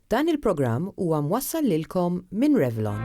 Dan il-programm huwa mwassal lilkom minn Revlon.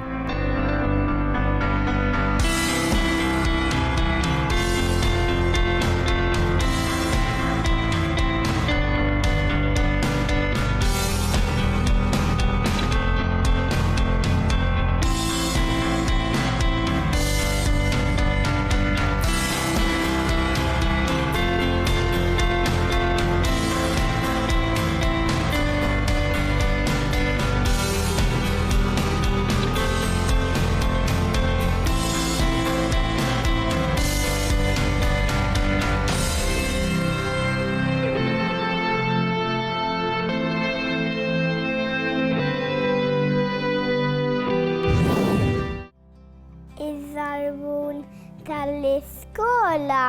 Iż-żarbun tal-iskola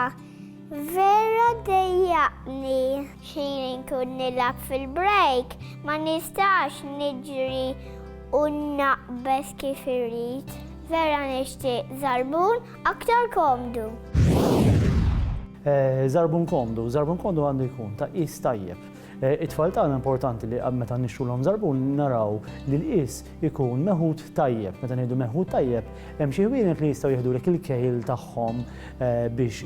vera dejjaqni. Xejn inkun nilgħab fil-break, ma nistax niġri u naqbes kif irrid. Vera nixtieq żarbun aktar komdu. Żarbun komdu għandu jkun ta' qis tajjeb. It-tfal tagħna importanti li meta nixtruhom żarbun naraw li l-qis ikun meħud tajjeb. Meta ngħidu meħud tajjeb, hemm xi ħwienet li jistgħu jieħdulek il-kejl tagħhom biex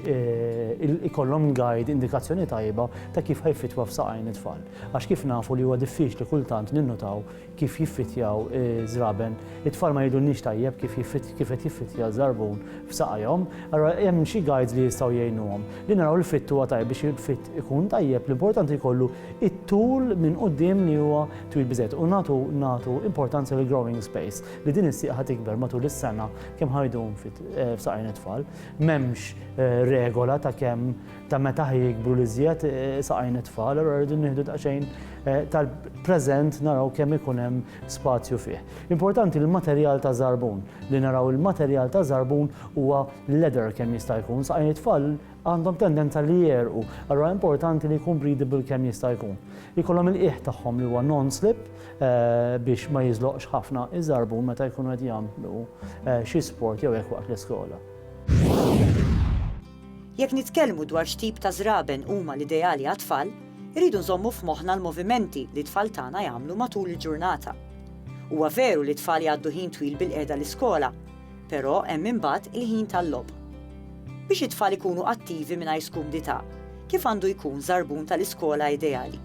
ikollhom guide, indikazzjoni tajba ta' kif ħajfitwa f'saqajn it-tfal. Għax kif nafu li huwa diffiċli kultant ninnutaw kif jiffitjaw żraben. It-tfal ma jgħidulniex tajjeb kif qed jiffitja żarbun f'saqajhom. Allura hemm xi guides li jistgħu jgħinuhom. Li naraw il-fitt huwa tajjeb biex il-fitt ikun tajjeb, l-importanti jkollu it-tul minn quddiem li huwa twil biżgħet u nagħtu importanza lil growing space li din is-sieqa tikber matul is-sena kemm ħajdhom f'saqajn it-tfal. M'hemmx regola ta' kemm ta' meta jikbru li żjed saqajn it-tfal, allura rridu nieħdu daqsxejn tal-preżent naraw kemm ikun hemm spazju fih. Importanti l-materjal ta' żarbun li naraw il-materjal ta' żarbun huwa leather kemm jista' jkun. Saqajn it-tfal għandhom tendenza li jerqu, allura importanti li jkun breathable kemm jista' jkun. Ikollhom il-qiegħ tagħhom li huwa non-slip biex ma jiżloqx ħafna iż-żarbun meta jkunu qed jagħmlu xi sport jew hekk waqt l-iskola. Jekk nitkellmu dwar x'tip ta' żraben huma l-ideali għat-tfal, irridu nżommu f'moħħna l-movimenti li t-tfal tagħna jagħmlu matul il-ġurnata. Huwa veru li t-tfal jgħaddu ħin twil bil-qiegħda l-iskola, però hemm imbagħad il-ħin tal-logħb. Biex it-tfal ikunu attivi mingħajr skumdità, kif għandu jkun żarbun tal-iskola ideali?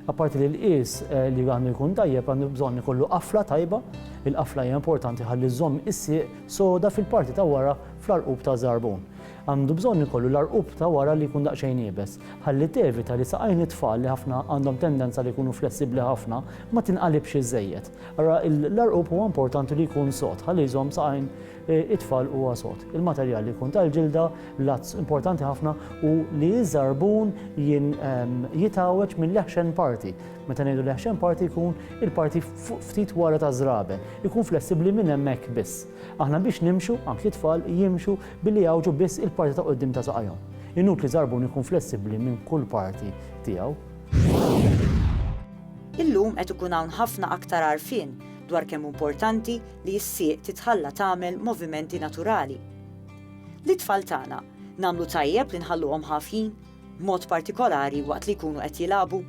Apparti li l-qis li għandu jkun tajjeb għandu bżonn ikollu qafla tajba, il-qafla hija importanti ħalli żomm is-sieq soda fil-parti ta' wara fl-arqub ta' żarbun. Għandu bżonn ikollu l-arqub ta' wara li jkun daqsxejn iebes, ħalli tevita li saqajn it-tfal li ħafna għandhom tendenza li jkunu flessibbli ħafna ma tinqalibx iż-żejjed. Allura l-arqub huwa importanti li jkun sod, ħalli jżomm saqajn it-tfal huwa sod. Il-materjal li jkun tal-ġilda, l-azz importanti ħafna u li ż-żarbun jitgħawweġ mill-leħxen parti. Meta ngħidu leħxen parti jkun il-parti ftit wara ta' żraben, ikun flessibbli minn hemmhekk biss. Aħna biex nimxu, anke t-tfal jimxu billi jgħawġu biss il-parti ta' quddiem ta' saqajhom. Inutli żarbun ikun flessibbli minn kull parti tiegħu. Illum qed ikun hawn ħafna aktar għarfien dwar kemm importanti li s-sieq titħalla tagħmel movimenti naturali. L-itfal tagħna nagħmlu tajjeb li nħalluhom ħafjin, b'mod partikolari waqt li jkunu qed jilagħbu.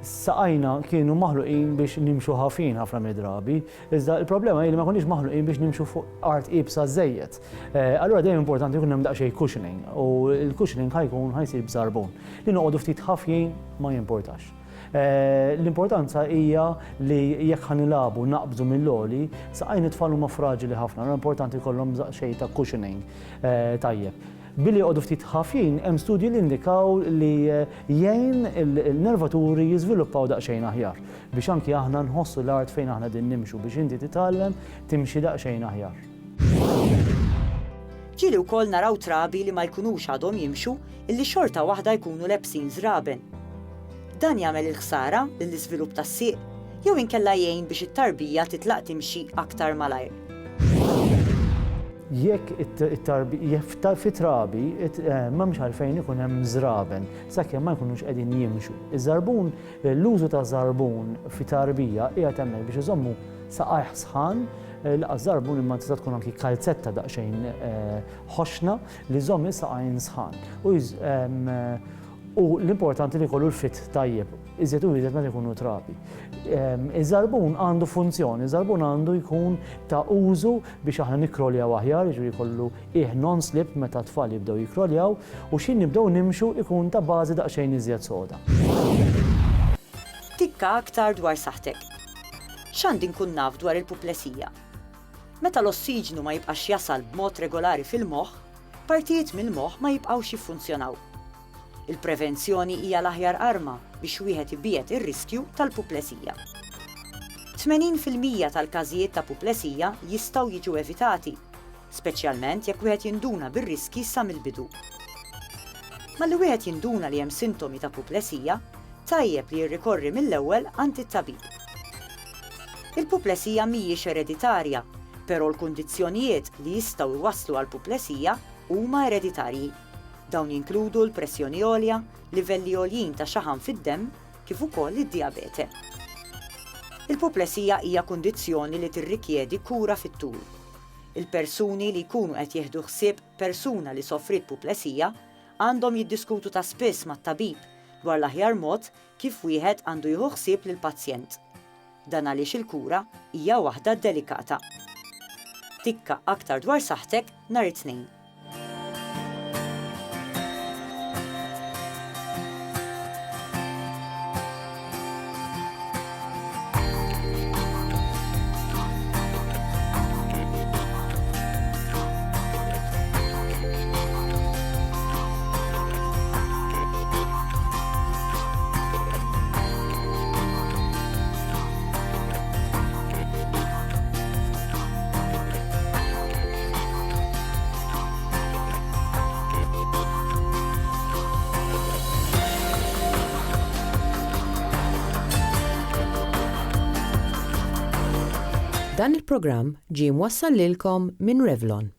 Saqajna kienu maħluqin biex nimxu ħafin ħafna mid-drabi, iżda il-problema hi li ma konniex maħluqin biex nimxu fuq art ibsa żejjed. Allura dejjem importanti jkun hemm daqsxejn cushioning u l-cushioning ħajsir b'żarbun. Li noqogħdu ftit ħafjin ma jimportax. L-importanza hija li jekk ħanilabu naqbżu mill-loli, saqajn it-tfal huma fraġili ħafna, importanti jkollhom xejn ta' cushioning tajjeb. Billi jqogħdu ftit ħafjin, hemm studji li indikaw li jgħin il-nervaturi jiżviluppaw daqsxejn aħjar biex anki aħna nħossu l-art fejn aħna din nimxu biex inti titgħallem timxi daqsxejn aħjar. Ġieli wkoll naraw trabi li ma jkunux għadhom jimxu illi xorta waħda jkunu lebsin żraben. Dan jagħmel il-ħsara lill-iżvilupp tas-sieq jew inkella jgħin biex it-tarbija titlaq timxi aktar malajr. Jekk fit-trabi m'hemmx għalfejn ikun hemm żraben sakemm ma jkunux qegħdin jimxu. Iż-żarbun, l-użu ta' żarbun fit-tarbija qiegħed hemmhekk biex iżommu saqajh sħan, laqas żarbun imma tista' tkun anki kalzetta daqsxejn ħoxna li żomm is-saqajn sħan. U l-importanti li kollu l-fit tajjeb, iżjed u iżjed meta jkunu trabi. Iż-żarbun għandu funzjoni, iż-żarbun għandu jkun ta' użu biex aħna nikroljaw aħjar, jiġri jkollu non-slip meta tfal jibdew jikroljaw u xin nibdew nimxu ikun ta' bażi daqsxejn iżjed soda. Tikka aktar dwar saħtek. X'għandi nkun naf dwar il-puplesija? Meta l-ossiġnu ma jibqax jasal b'mod regolari fil-moħħ, partijiet mill-moħħ ma jibqgħux jiffunzjonaw. Il-prevenzjoni hija l-aħjar arma biex wieħed ibiegħed ir-riskju tal-puplesija. 80% tal-każijiet ta' puplesija jistgħu jiġu evitati, speċjalment jekk wieħed jinduna bir-riski sa mill-bidu. Malli wieħed jinduna li hemm sintomi ta' puplesija, tajjeb li jirrikorri mill-ewwel għand it-tabib. Il-puplesija mhijiex ereditarja, però l-kundizzjonijiet li jistgħu jwasslu għal puplesija huma ereditarji. Dawn jinkludu l-pressjoni għolja, livelli għoljin ta' xaħam fid-demm, kif ukoll id-diabete. Il-puplesija hija kundizzjoni li tirrikjedi kura fit-tul. Il-persuni li jkunu qed jieħdu ħsieb persuna li soffrit puplesija għandhom jiddiskutu ta' spiss mat-tabib dwar l-aħjar mod kif wieħed għandu jieħu ħsieb lill-pazjent. Dan għaliex il-kura hija waħda delikata. Tikka aktar dwar saħtek nhar it-tnejn. Dan il-programm ġie mwassal lilkom minn Revlon.